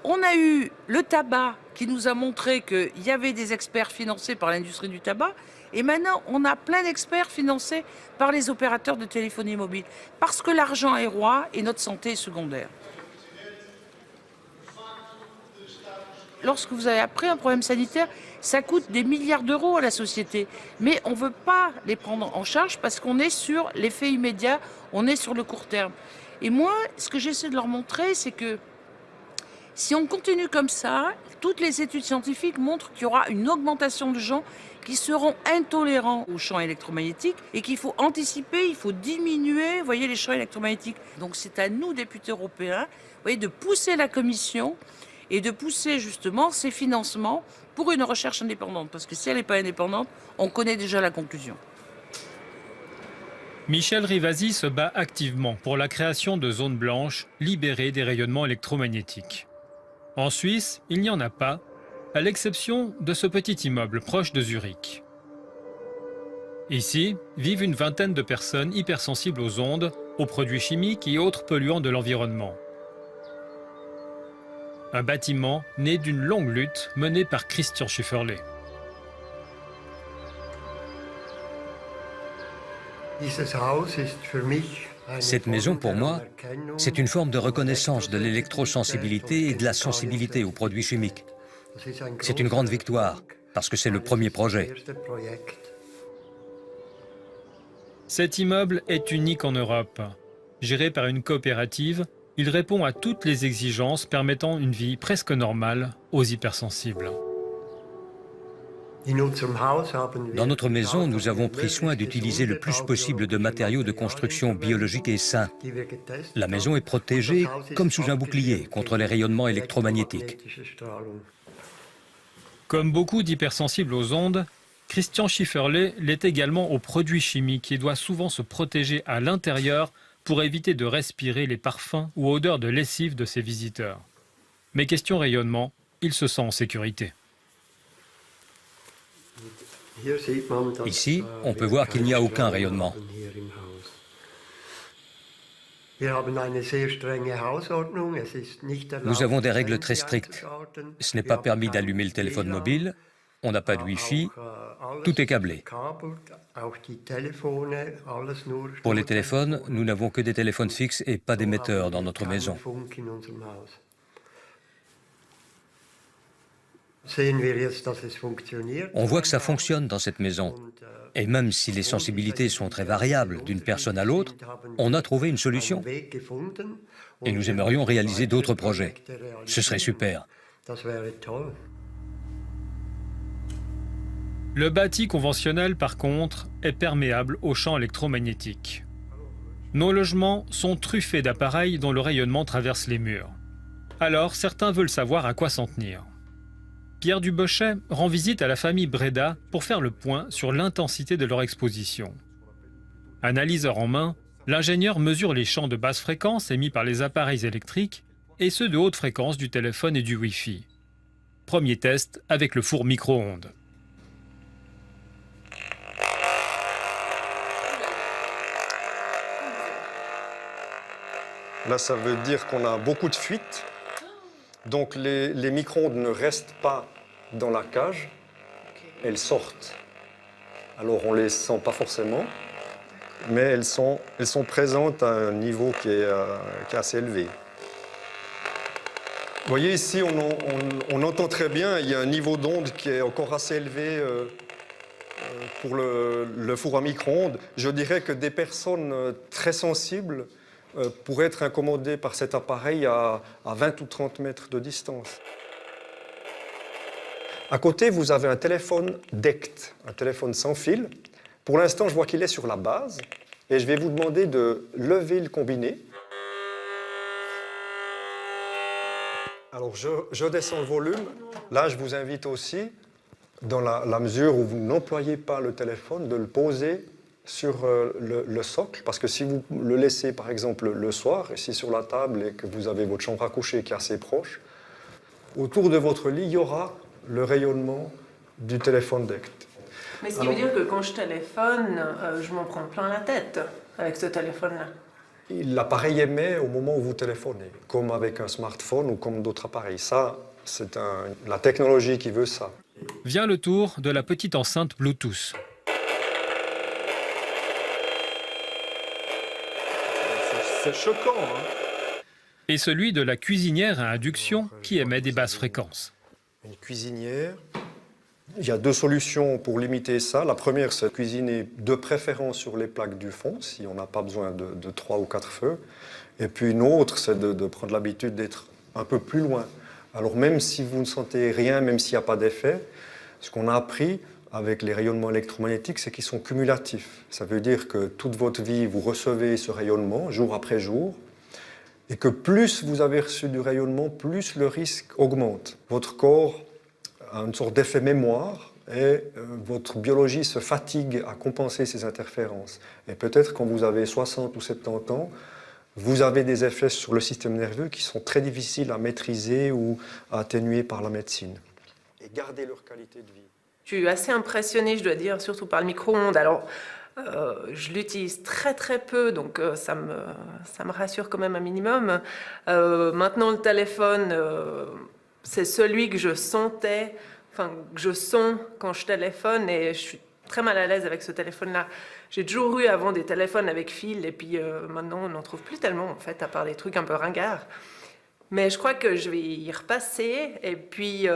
On a eu le tabac qui nous a montré qu'il y avait des experts financés par l'industrie du tabac, et maintenant on a plein d'experts financés par les opérateurs de téléphonie mobile, parce que l'argent est roi et notre santé est secondaire. Lorsque vous avez après un problème sanitaire, ça coûte des milliards d'euros à la société. Mais on ne veut pas les prendre en charge parce qu'on est sur l'effet immédiat, on est sur le court terme. Et moi, ce que j'essaie de leur montrer, c'est que si on continue comme ça, toutes les études scientifiques montrent qu'il y aura une augmentation de gens qui seront intolérants aux champs électromagnétiques et qu'il faut anticiper, il faut diminuer, vous voyez, les champs électromagnétiques. Donc c'est à nous, députés européens, vous voyez, de pousser la Commission et de pousser justement ces financements pour une recherche indépendante. Parce que si elle n'est pas indépendante, on connaît déjà la conclusion. Michel Rivasi se bat activement pour la création de zones blanches libérées des rayonnements électromagnétiques. En Suisse, il n'y en a pas, à l'exception de ce petit immeuble proche de Zurich. Ici, vivent une vingtaine de personnes hypersensibles aux ondes, aux produits chimiques et autres polluants de l'environnement. Un bâtiment né d'une longue lutte menée par Christian Schifferle. Cette maison, pour moi, c'est une forme de reconnaissance de l'électrosensibilité et de la sensibilité aux produits chimiques. C'est une grande victoire, parce que c'est le premier projet. Cet immeuble est unique en Europe. Géré par une coopérative, il répond à toutes les exigences permettant une vie presque normale aux hypersensibles. Dans notre maison, nous avons pris soin d'utiliser le plus possible de matériaux de construction biologiques et sains. La maison est protégée comme sous un bouclier contre les rayonnements électromagnétiques. Comme beaucoup d'hypersensibles aux ondes, Christian Schifferle l'est également aux produits chimiques et doit souvent se protéger à l'intérieur pour éviter de respirer les parfums ou odeurs de lessive de ses visiteurs. Mais question rayonnement, il se sent en sécurité. Ici, on peut voir qu'il n'y a aucun rayonnement. Nous avons des règles très strictes. Ce n'est pas permis d'allumer le téléphone mobile, on n'a pas de Wi-Fi, tout est câblé. Pour les téléphones, nous n'avons que des téléphones fixes et pas d'émetteurs dans notre maison. On voit que ça fonctionne dans cette maison. Et même si les sensibilités sont très variables d'une personne à l'autre, on a trouvé une solution. Et nous aimerions réaliser d'autres projets. Ce serait super. Le bâti conventionnel, par contre, est perméable aux champs électromagnétiques. Nos logements sont truffés d'appareils dont le rayonnement traverse les murs. Alors, certains veulent savoir à quoi s'en tenir. Pierre Dubochet rend visite à la famille Breda pour faire le point sur l'intensité de leur exposition. Analyseur en main, l'ingénieur mesure les champs de basse fréquence émis par les appareils électriques et ceux de haute fréquence du téléphone et du Wi-Fi. Premier test avec le four micro-ondes. Là, ça veut dire qu'on a beaucoup de fuites. Donc les micro-ondes ne restent pas dans la cage, elles sortent. Alors on ne les sent pas forcément, mais elles sont présentes à un niveau qui est assez élevé. Vous voyez ici, on entend très bien, il y a un niveau d'onde qui est encore assez élevé pour le four à micro-ondes. Je dirais que des personnes très sensibles pourraient être incommodées par cet appareil à 20 ou 30 mètres de distance. À côté, vous avez un téléphone DECT, un téléphone sans fil. Pour l'instant, je vois qu'il est sur la base et je vais vous demander de lever le combiné. Alors, je descends le volume. Là, je vous invite aussi, dans la mesure où vous n'employez pas le téléphone, de le poser sur le socle, parce que si vous le laissez, par exemple, le soir, ici sur la table, et que vous avez votre chambre à coucher qui est assez proche, autour de votre lit, il y aura le rayonnement du téléphone DECT. Mais ce qui veut dire que quand je téléphone, je m'en prends plein la tête avec ce téléphone-là. L'appareil émet au moment où vous téléphonez, comme avec un smartphone ou comme d'autres appareils. Ça, c'est la technologie qui veut ça. Vient le tour de la petite enceinte Bluetooth. C'est choquant, hein? Et celui de la cuisinière à induction qui émet des basses fréquences. Une cuisinière. Il y a deux solutions pour limiter ça. La première, c'est de cuisiner de préférence sur les plaques du fond, si on n'a pas besoin de 3 ou 4 feux. Et puis une autre, c'est de prendre l'habitude d'être un peu plus loin. Alors même si vous ne sentez rien, même s'il n'y a pas d'effet, ce qu'on a appris avec les rayonnements électromagnétiques, c'est qu'ils sont cumulatifs. Ça veut dire que toute votre vie, vous recevez ce rayonnement jour après jour, et que plus vous avez reçu du rayonnement, plus le risque augmente. Votre corps a une sorte d'effet mémoire, et votre biologie se fatigue à compenser ces interférences. Et peut-être quand vous avez 60 ou 70 ans, vous avez des effets sur le système nerveux qui sont très difficiles à maîtriser ou à atténuer par la médecine. Et garder leur qualité de vie. Je suis assez impressionnée, je dois dire, surtout par le micro-ondes. Alors, je l'utilise très très peu, donc ça me rassure quand même un minimum. Maintenant, le téléphone, c'est celui que je sentais, enfin, que je sens quand je téléphone, et je suis très mal à l'aise avec ce téléphone-là. J'ai toujours eu avant des téléphones avec fil, et puis maintenant, on n'en trouve plus tellement, en fait, à part des trucs un peu ringards. Mais je crois que je vais y repasser, et puis...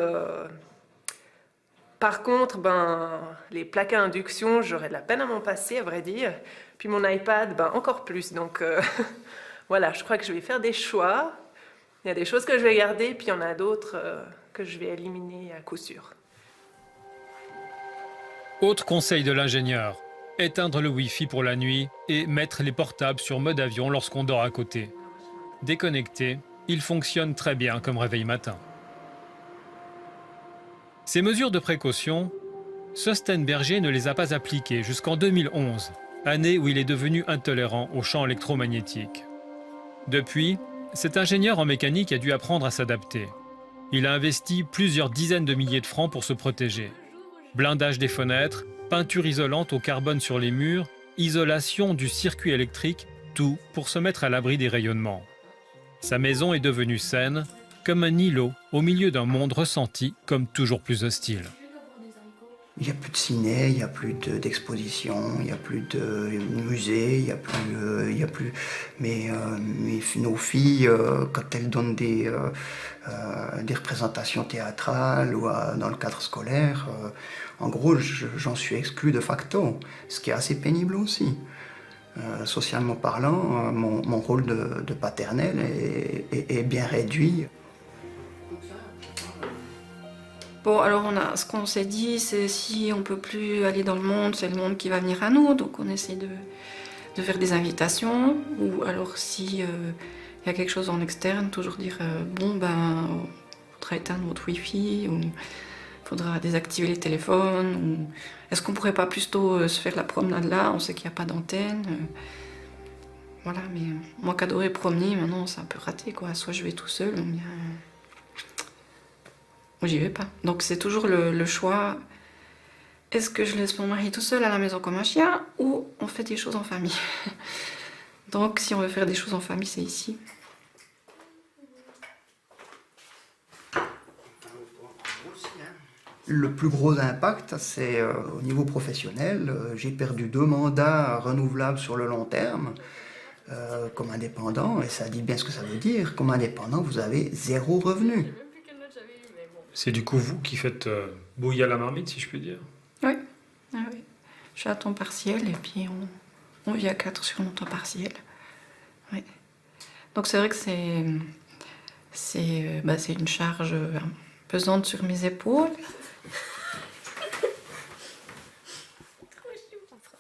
Par contre, les plaques à induction, j'aurais de la peine à m'en passer, à vrai dire. Puis mon iPad, encore plus. Donc voilà, je crois que je vais faire des choix. Il y a des choses que je vais garder, puis il y en a d'autres que je vais éliminer à coup sûr. Autre conseil de l'ingénieur, éteindre le Wi-Fi pour la nuit et mettre les portables sur mode avion lorsqu'on dort à côté. Déconnecté, il fonctionne très bien comme réveil matin. Ces mesures de précaution, Sostenberger ne les a pas appliquées jusqu'en 2011, année où il est devenu intolérant aux champs électromagnétiques. Depuis, cet ingénieur en mécanique a dû apprendre à s'adapter. Il a investi plusieurs dizaines de milliers de francs pour se protéger. Blindage des fenêtres, peinture isolante au carbone sur les murs, isolation du circuit électrique, tout pour se mettre à l'abri des rayonnements. Sa maison est devenue saine, comme un îlot au milieu d'un monde ressenti comme toujours plus hostile. Il n'y a plus de ciné, il n'y a plus d'exposition, il n'y a plus de musée, il n'y a plus... Mais nos filles, quand elles donnent des représentations théâtrales ou dans le cadre scolaire, en gros, j'en suis exclu de facto, ce qui est assez pénible aussi. Socialement parlant, mon rôle de paternel est bien réduit. Bon, alors ce qu'on s'est dit, c'est si on peut plus aller dans le monde, c'est le monde qui va venir à nous. Donc on essaie de faire des invitations. Ou alors si y a quelque chose en externe, toujours dire bon ben, faudra éteindre votre Wi-Fi, ou faudra désactiver les téléphones. Ou est-ce qu'on pourrait pas plutôt se faire la promenade là? On sait qu'il n'y a pas d'antenne. Voilà, mais moi qui adorais promener, maintenant c'est un peu raté quoi. Soit je vais tout seul, ou bien moi, j'y vais pas. Donc c'est toujours le choix. Est-ce que je laisse mon mari tout seul à la maison comme un chien ou on fait des choses en famille? Donc si on veut faire des choses en famille, c'est ici. Le plus gros impact, c'est au niveau professionnel. J'ai perdu 2 mandats renouvelables sur le long terme comme indépendant. Et ça dit bien ce que ça veut dire. Comme indépendant, vous avez 0 revenu. C'est du coup vous qui faites bouillir la marmite, si je puis dire? Oui. Ah, oui. Je suis à temps partiel et puis on vit à 4 sur mon temps partiel. Oui. Donc c'est vrai que c'est une charge pesante sur mes épaules.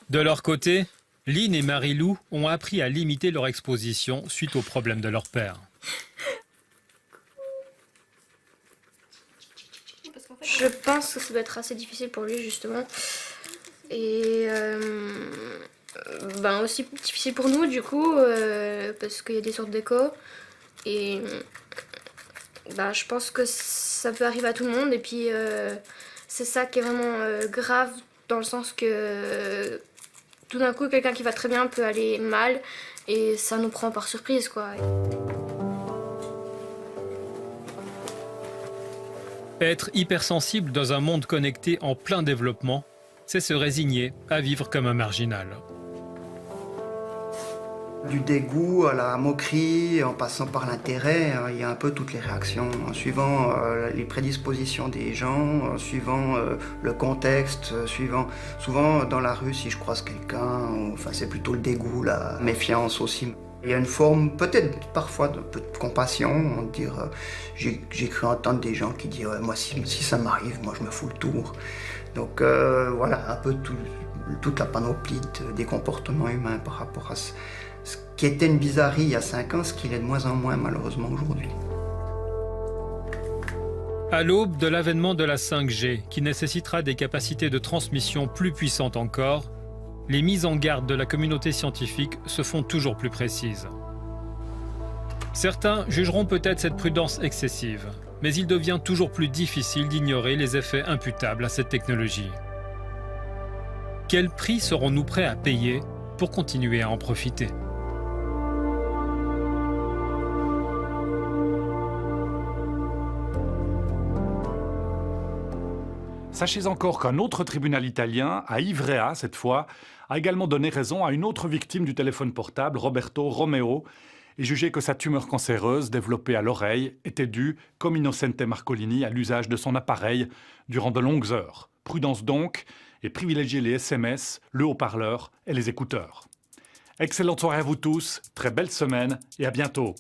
De leur côté, Lynn et Marie-Lou ont appris à limiter leur exposition suite aux problèmes de leur père. Je pense que ça doit être assez difficile pour lui, justement. Et aussi difficile pour nous, du coup, parce qu'il y a des sortes d'échos. Et je pense que ça peut arriver à tout le monde. Et puis, c'est ça qui est vraiment grave, dans le sens que tout d'un coup, quelqu'un qui va très bien peut aller mal. Et ça nous prend par surprise, quoi. Être hypersensible dans un monde connecté en plein développement, c'est se résigner à vivre comme un marginal. Du dégoût à la moquerie, en passant par l'intérêt, il y a un peu toutes les réactions, suivant les prédispositions des gens, suivant le contexte, souvent dans la rue si je croise quelqu'un, c'est plutôt le dégoût, la méfiance aussi. Il y a une forme, peut-être parfois, de peu de compassion, dire, j'ai cru entendre des gens qui disent moi si ça m'arrive, moi je me fous le tour. Donc voilà, un peu toute la panoplie des comportements humains par rapport à ce qui était une bizarrerie il y a 5 ans, ce qu'il est de moins en moins malheureusement aujourd'hui. À l'aube de l'avènement de la 5G, qui nécessitera des capacités de transmission plus puissantes encore, les mises en garde de la communauté scientifique se font toujours plus précises. Certains jugeront peut-être cette prudence excessive, mais il devient toujours plus difficile d'ignorer les effets imputables à cette technologie. Quel prix serons-nous prêts à payer pour continuer à en profiter ? Sachez encore qu'un autre tribunal italien, à Ivrea cette fois, a également donné raison à une autre victime du téléphone portable, Roberto Romeo, et jugé que sa tumeur cancéreuse développée à l'oreille était due, comme Innocente Marcolini, à l'usage de son appareil durant de longues heures. Prudence donc, et privilégiez les SMS, le haut-parleur et les écouteurs. Excellente soirée à vous tous, très belle semaine et à bientôt.